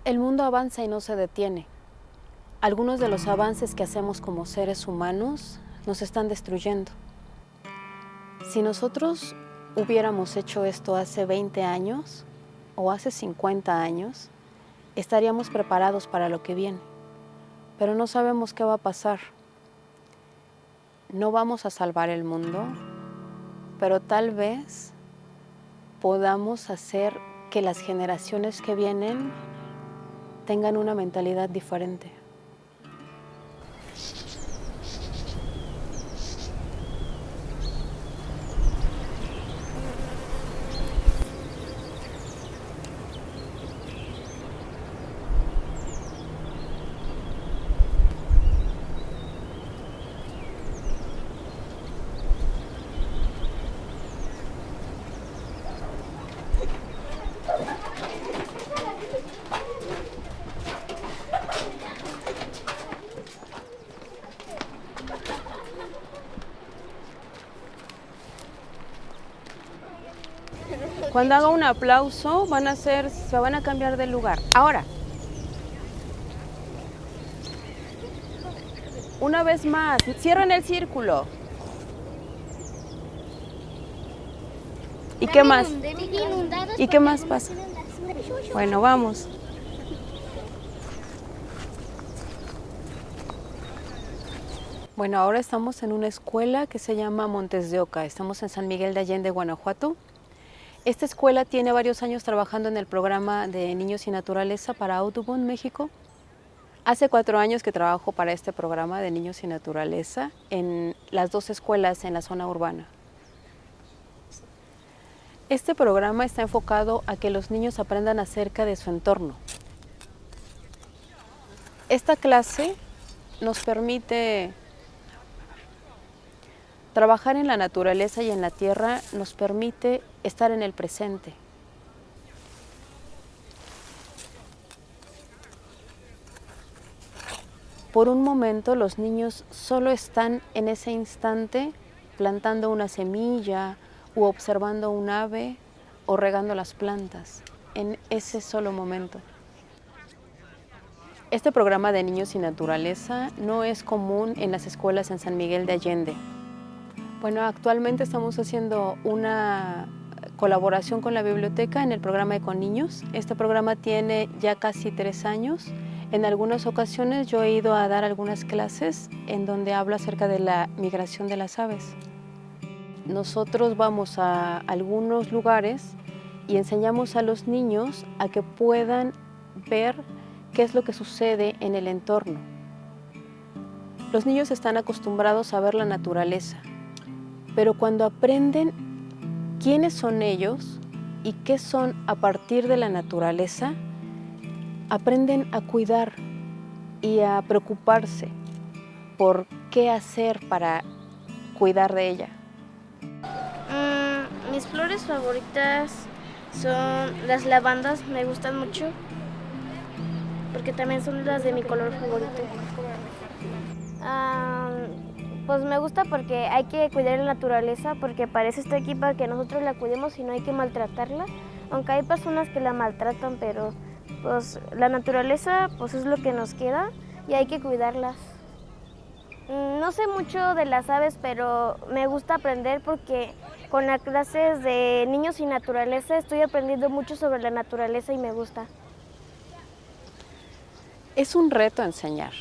El mundo avanza y no se detiene. Algunos de los avances que hacemos como seres humanos nos están destruyendo. Si nosotros hubiéramos hecho esto hace 20 años o hace 50 años, estaríamos preparados para lo que viene. Pero no sabemos qué va a pasar. No vamos a salvar el mundo, pero tal vez podamos hacer que las generaciones que vienen tengan una mentalidad diferente. Cuando haga un aplauso, se van a cambiar de lugar. Ahora, una vez más, cierren el círculo. ¿Y qué más? ¿Y qué más pasa? Bueno, vamos. Bueno, ahora estamos en una escuela que se llama Montes de Oca. Estamos en San Miguel de Allende, Guanajuato. Esta escuela tiene varios años trabajando en el programa de Niños y Naturaleza para Audubon, México. Hace 4 años que trabajo para este programa de Niños y Naturaleza en las 2 escuelas en la zona urbana. Este programa está enfocado a que los niños aprendan acerca de su entorno. Esta clase nos permite trabajar en la naturaleza y en la tierra, nos permite estar en el presente. Por un momento los niños solo están en ese instante plantando una semilla u observando un ave o regando las plantas, en ese solo momento. Este programa de Niños y Naturaleza no es común en las escuelas en San Miguel de Allende. Bueno, actualmente estamos haciendo una colaboración con la biblioteca en el programa Econiños. Este programa tiene ya casi 3 años. En algunas ocasiones yo he ido a dar algunas clases en donde hablo acerca de la migración de las aves. Nosotros vamos a algunos lugares y enseñamos a los niños a que puedan ver qué es lo que sucede en el entorno. Los niños están acostumbrados a ver la naturaleza, pero cuando aprenden quiénes son ellos y qué son a partir de la naturaleza, aprenden a cuidar y a preocuparse por qué hacer para cuidar de ella. Mis flores favoritas son las lavandas, me gustan mucho, porque también son las de mi color favorito. Pues me gusta porque hay que cuidar la naturaleza, porque para eso está aquí, para que nosotros la cuidemos y no hay que maltratarla. Aunque hay personas que la maltratan, pero pues la naturaleza pues es lo que nos queda y hay que cuidarlas. No sé mucho de las aves, pero me gusta aprender porque con las clases de niños y naturaleza estoy aprendiendo mucho sobre la naturaleza y me gusta. Es un reto enseñar.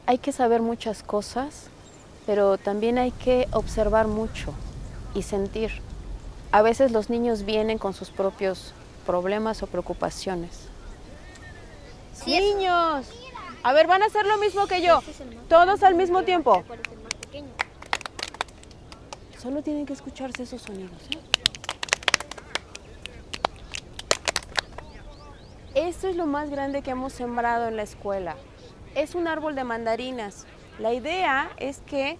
Hay que saber muchas cosas, pero también hay que observar mucho y sentir. A veces los niños vienen con sus propios problemas o preocupaciones. Sí, niños, a ver, van a hacer lo mismo que yo, todos al mismo tiempo. Solo tienen que escucharse esos sonidos, ¿eh? Esto es lo más grande que hemos sembrado en la escuela. Es un árbol de mandarinas. La idea es que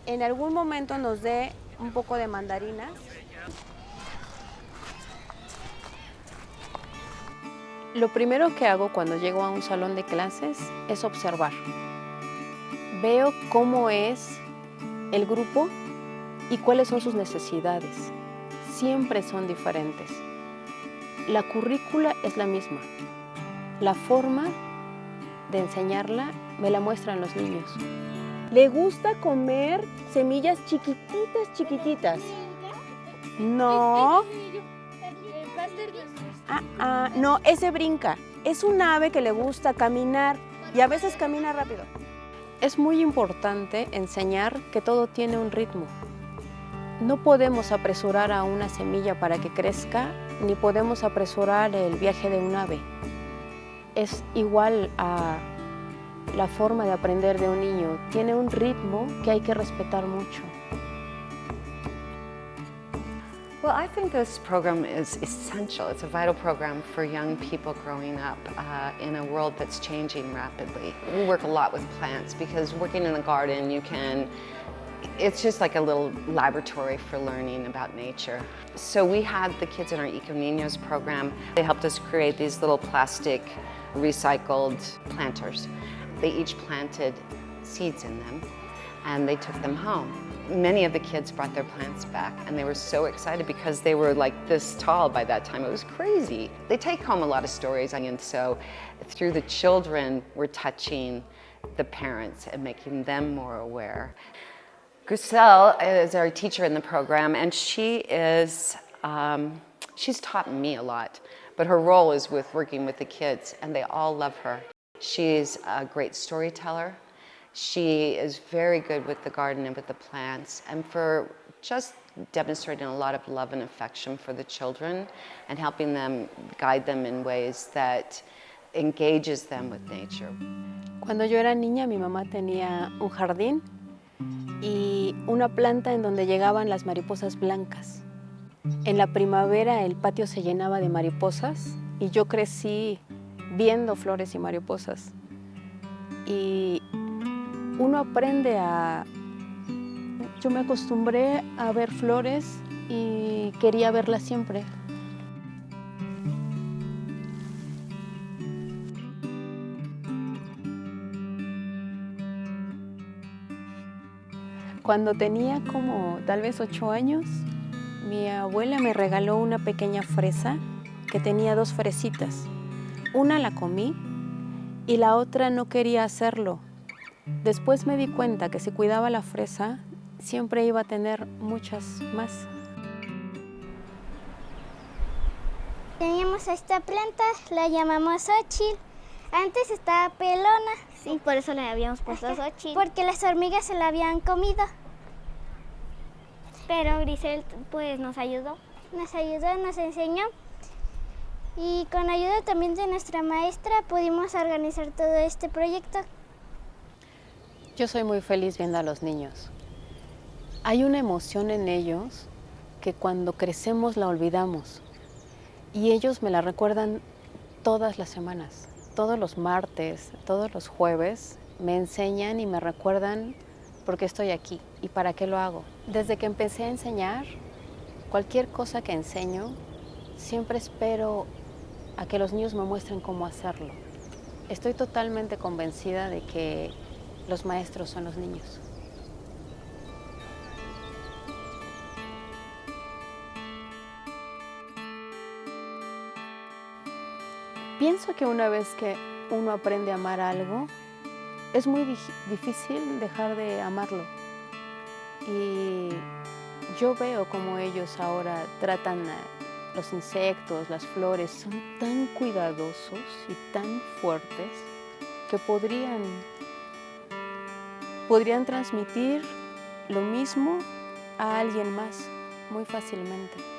en algún momento nos dé un poco de mandarinas. Lo primero que hago cuando llego a un salón de clases es observar. Veo cómo es el grupo y cuáles son sus necesidades. Siempre son diferentes. la currícula es la misma. La forma de enseñarla me la muestran los niños. Le gusta comer semillas chiquititas, chiquititas. No. No, ese brinca. Es un ave que le gusta caminar y a veces camina rápido. Es muy importante enseñar que todo tiene un ritmo. No podemos apresurar a una semilla para que crezca, ni podemos apresurar el viaje de un ave. Es igual a la forma de aprender de un niño. Tiene un ritmo que hay que respetar mucho. Well, I think this program is essential. It's a vital program for young people growing up in a world that's changing rapidly. We work a lot with plants because working in the garden, it's just like a little laboratory for learning about nature. So we had the kids in our Eco Niños program. They helped us create these little plastic recycled planters. They each planted seeds in them and they took them home. Many of the kids brought their plants back and they were so excited because they were like this tall by that time. It was crazy. They take home a lot of stories, and so through the children, we're touching the parents and making them more aware. Griselle is our teacher in the program, and she's taught me a lot, but her role is with working with the kids, and they all love her. She's a great storyteller. She is very good with the garden and with the plants, and for just demonstrating a lot of love and affection for the children and helping them, guide them in ways that engages them with nature. Cuando yo era niña, mi mamá tenía un jardín y una planta en donde llegaban las mariposas blancas. En la primavera el patio se llenaba de mariposas y yo crecí viendo flores y mariposas. Y uno aprende yo me acostumbré a ver flores y quería verlas siempre. Cuando tenía como tal vez 8 años, mi abuela me regaló una pequeña fresa que tenía 2 fresitas. Una la comí y la otra no quería hacerlo. Después me di cuenta que si cuidaba la fresa, siempre iba a tener muchas más. Teníamos esta planta, la llamamos Xochitl. Antes estaba pelona. Sí, por eso le habíamos puesto Xochitl. Porque las hormigas se la habían comido. Pero Grisel pues nos ayudó. Nos enseñó. Y con ayuda también de nuestra maestra pudimos organizar todo este proyecto. Yo soy muy feliz viendo a los niños. Hay una emoción en ellos que cuando crecemos la olvidamos. Y ellos me la recuerdan todas las semanas. Todos los martes, todos los jueves me enseñan y me recuerdan por qué estoy aquí y para qué lo hago. Desde que empecé a enseñar, cualquier cosa que enseño, siempre espero a que los niños me muestren cómo hacerlo. Estoy totalmente convencida de que los maestros son los niños. Pienso que una vez que uno aprende a amar algo, es muy difícil dejar de amarlo. Y yo veo cómo ellos ahora tratan los insectos, las flores, son tan cuidadosos y tan fuertes que podrían transmitir lo mismo a alguien más muy fácilmente.